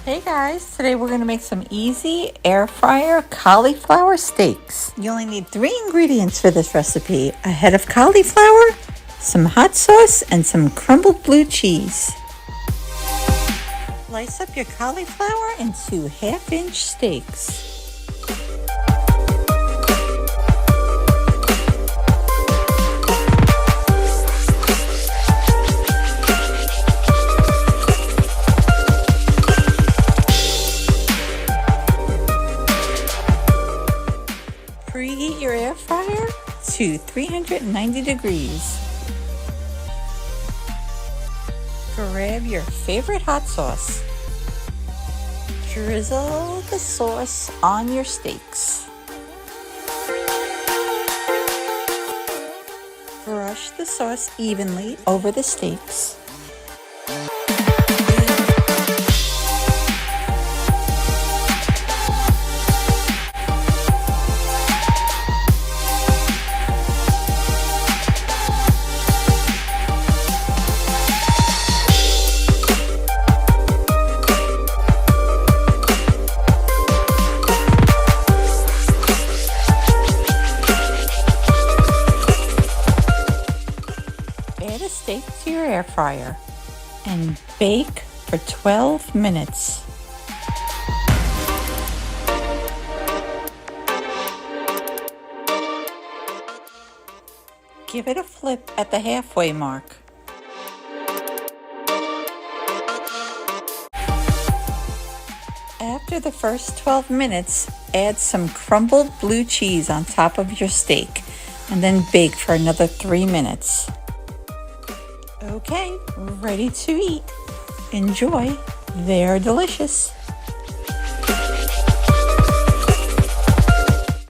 Hey guys, today we're going to make some easy air fryer cauliflower steaks. You only need 3 ingredients for this recipe: a head of cauliflower, some hot sauce, and some crumbled blue cheese. Slice up your cauliflower into 1/2-inch steaks. Preheat your air fryer to 390 degrees. Grab your favorite hot sauce. Drizzle the sauce on your steaks. Brush the sauce evenly over the steaks. Add a steak to your air fryer and bake for 12 minutes. Give it a flip at the halfway mark. After the first 12 minutes, add some crumbled blue cheese on top of your steak and then bake for another 3 minutes. Okay, ready to eat. Enjoy. They're delicious.